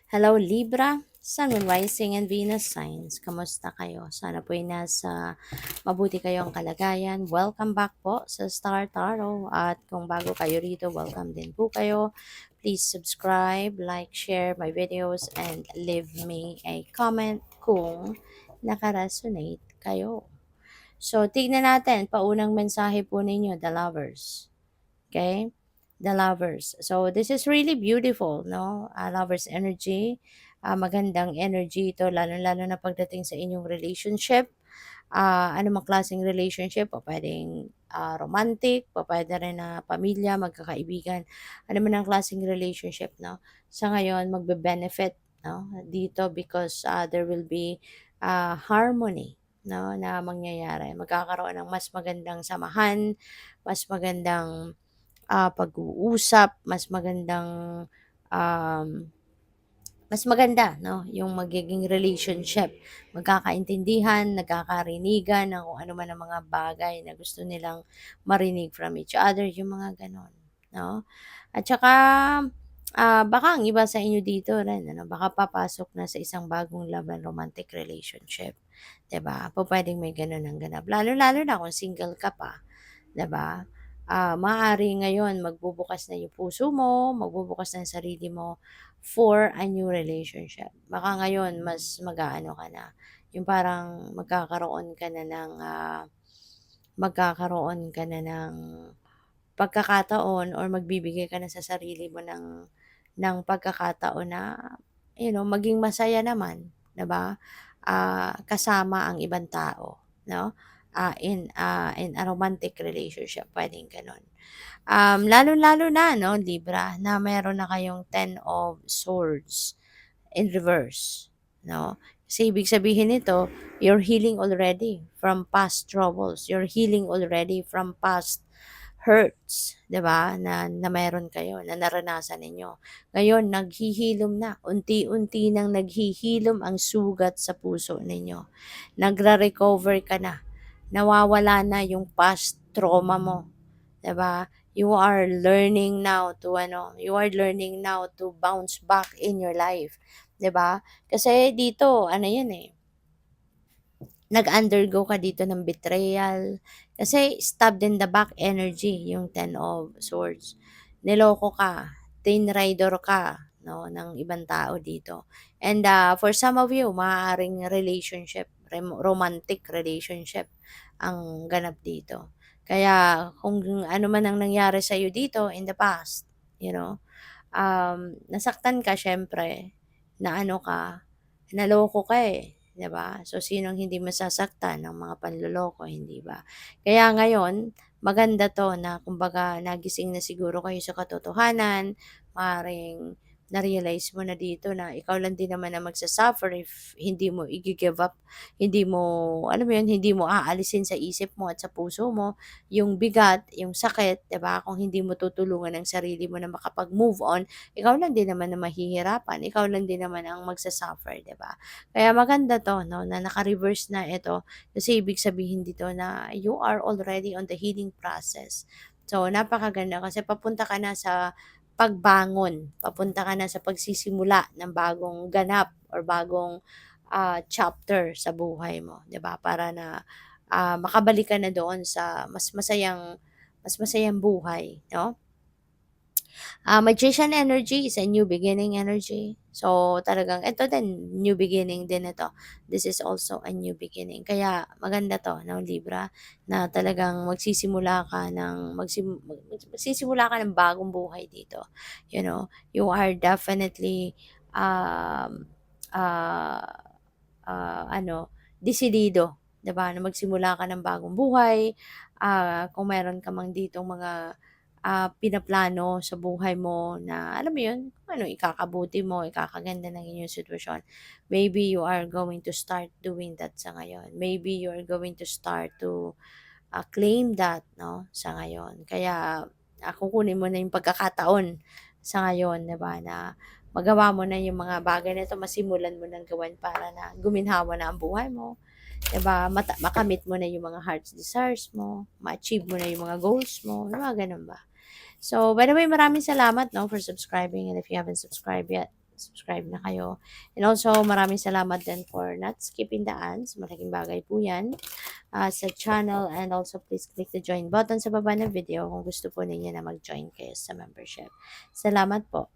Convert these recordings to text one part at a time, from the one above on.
Hello Libra, Sun, Moon, Rising, and Venus signs. Kamusta kayo? Sana po ay nasa mabuti kayong kalagayan. Welcome back po sa Star Tarot. At kung bago kayo rito, welcome din po kayo. Please subscribe, like, share my videos, and leave me a comment kung nakaresonate kayo. So, tignan natin, paunang mensahe po ninyo, the lovers. Okay? The lovers. So, this is really beautiful, no? Lovers energy. Magandang energy ito, lalo-lalo na pagdating sa inyong relationship. Ano mang klaseng relationship, o pwedeng romantic, o pwede rin na pamilya, magkakaibigan. Ano man ang klaseng relationship, no? Sa ngayon, magbe-benefit, no? Dito because there will be harmony, no? Na mangyayari. Magkakaroon ng mas magandang samahan, mas magandang pag-uusap, um, mas maganda 'no, yung magiging relationship. Magkakaintindihan, nagkakarinigan ng kung ano man ang mga bagay na gusto nilang marinig from each other, yung mga gano'n, 'no? At saka, baka ang iba sa inyo dito rin ano, baka papasok na sa isang bagong love and romantic relationship, 'di ba? Pupuwedeng may gano'n ang ganap, lalong-lalo na kung single ka pa, 'di ba? Maaari ngayon magbubukas na yung puso mo, magbubukas na yung sarili mo for a new relationship. Baka ngayon mas mag-aano ka na, yung parang magkakaroon ka na ng pagkakataon or magbibigay ka na sa sarili mo ng pagkakataon na, maging masaya naman, 'di ba? Kasama ang ibang tao, 'no? In a romantic relationship, puwedeng gano'n. Lalong-lalo na 'no, Libra, na meron na kayong Ten of Swords in reverse, 'no? Kasi ibig sabihin nito, you're healing already from past troubles. You're healing already from past hurts, 'di ba, na meron kayo, na naranasan ninyo. Ngayon naghihilom na, unti-unti nang naghihilom ang sugat sa puso ninyo. Nagre-recover ka na, nawawala na yung past trauma mo, 'di ba? You are learning now to bounce back in your life, 'di ba? Kasi dito, ano 'yan eh, nag-undergo ka dito ng betrayal. Kasi stabbed in the back energy, yung Ten of Swords. Niloko ka, tinraidor ka, no, ng ibang tao dito. And for some of you, maaaring relationship, romantic relationship ang ganap dito. Kaya kung ano man ang nangyari sa iyo dito in the past, you know, nasaktan ka syempre, na ano ka, naloko ka eh, 'di ba? So sinong hindi masasaktan ng mga panloloko, hindi ba? Kaya ngayon, maganda 'to na kumbaga nagising na siguro kayo sa katotohanan, maaaring na-realize mo na dito na ikaw lang din naman ang magsa-suffer if hindi mo i-gi-give up, hindi mo, alam mo 'yun, hindi mo aalisin sa isip mo at sa puso mo yung bigat, yung sakit, 'di ba? Kung hindi mo tutulungan ang sarili mo na makapag-move on, ikaw lang din naman ang mahihirapan, ikaw lang din naman ang magsa-suffer, 'di ba? Kaya maganda 'to 'no, na naka-reverse na ito kasi ibig sabihin dito na you are already on the healing process. So, napakaganda kasi papunta ka na sa pagbangon, papunta ka na sa pagsisimula ng bagong ganap or bagong chapter sa buhay mo, 'di ba? Para na makabalik ka na doon sa mas masayang buhay, 'no? Magician energy is a new beginning energy. So, talagang ito din, new beginning din ito. This is also a new beginning. Kaya maganda to, no, Libra, na talagang magsisimula ka ng bagong buhay dito. You are definitely um, uh, desidido, 'di ba, na magsimula ka ng bagong buhay. Kung meron ka mang ditong mga pinaplano sa buhay mo na alam mo 'yun, kung ano ikakabuti mo, ikakaganda ng inyong sitwasyon. Maybe you are going to start doing that sa ngayon. Maybe you are going to start to claim that 'no, sa ngayon. Kaya, kukunin mo na yung pagkakataon sa ngayon, 'di ba, na magawa mo na yung mga bagay na ito, masimulan mo ng gawin para na guminhawa na ang buhay mo, 'di ba? Makamit mo na yung mga heart's desires mo, ma-achieve mo na yung mga goals mo, yung mga gano'n ba. So, by the way, maraming salamat 'no, for subscribing, and if you haven't subscribed yet, subscribe na kayo. And also, maraming salamat din for not skipping the ads. Malaking bagay po yan sa channel. And also, please click the join button sa baba ng video kung gusto po ninyo na mag-join kayo sa membership. Salamat po.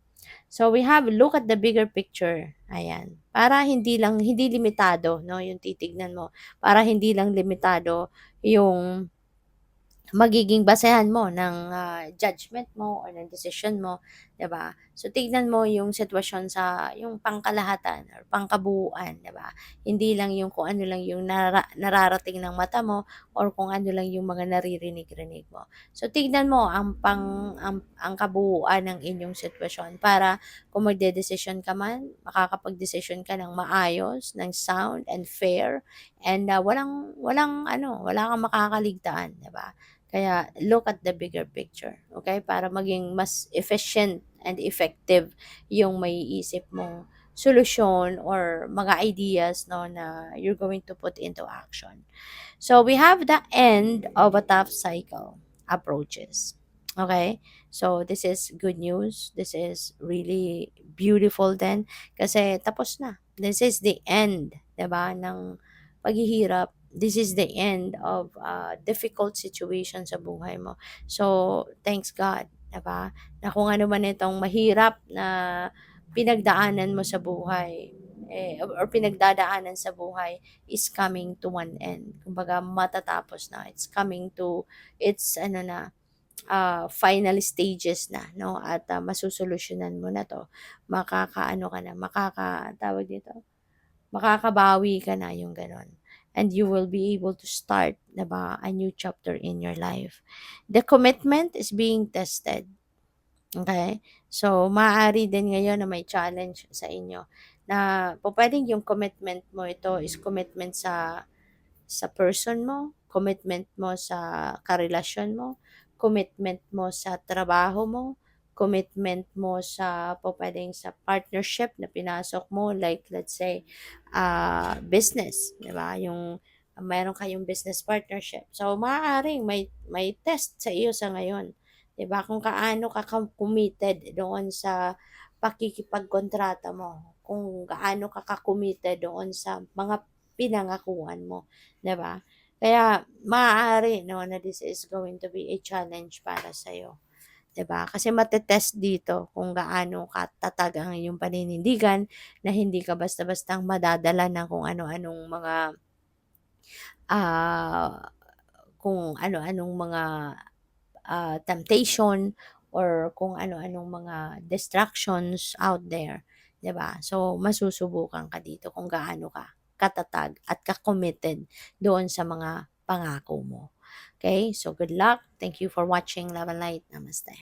So we have look at the bigger picture. Ayan. Para hindi limitado, no, yung titignan mo. Para hindi lang limitado yung magiging basehan mo ng judgment mo or ng decision mo, 'di ba? So tignan mo yung sitwasyon sa yung pangkalahatan or pangkabuuan, 'di ba? Hindi lang yung kung ano lang yung nararating ng mata mo or kung ano lang yung mga naririnig-rinig mo. So tignan mo ang kabuuan ng inyong sitwasyon para kung magdedesisyon ka man, makakapagdesisyon ka ng maayos, ng sound and fair and wala kang makakaligtaan, 'di ba? Kaya look at the bigger picture, okay? Para maging mas efficient and effective yung maiisip mong solusyon or mga ideas no na you're going to put into action. So we have the end of a tough cycle approaches. Okay? So this is good news. This is really beautiful then kasi tapos na. This is the end, 'di ba, ng paghihirap. This is the end of difficult situation sa buhay mo. So thanks God, 'di ba? Na kung ano man itong mahirap na pinagdaanan mo sa buhay or pinagdadaanan sa buhay is coming to one end. Kumbaga matatapos na. It's final stages na, no? At masusolusyunan mo na 'to. Makakaano ka na, tawag dito, makakabawi ka na, yung gano'n. And you will be able to start, 'di ba, a new chapter in your life. The commitment is being tested. Okay? So, maaari din ngayon na may challenge sa inyo na pupuwedeng yung commitment mo ito is commitment sa person mo, commitment mo sa karelasyon mo, commitment mo sa trabaho mo, commitment mo sa pupuwedeng sa partnership na pinasok mo like let's say, business, 'di ba? Yung meron kayong business partnership. So, maaaring may test sa iyo sa ngayon, 'di ba? Kung gaano ka committed doon sa pakikipagkontrata mo, kung gaano ka ka-committed doon sa mga pinangakuan mo. 'Di ba? Kaya maaari 'no na this is going to be a challenge para sa'yo, 'di ba? Kasi mate-test dito kung gaano katatag ang iyong paninindigan na hindi ka basta-bastang madadala ng ah, kung ano-anong mga temptation or kung ano-anong mga distractions out there, 'di ba? So, masusubukan ka dito kung gaano ka katatag at ka-committed doon sa mga pangako mo. Okay? So, good luck. Thank you for watching. Love and light. Namaste.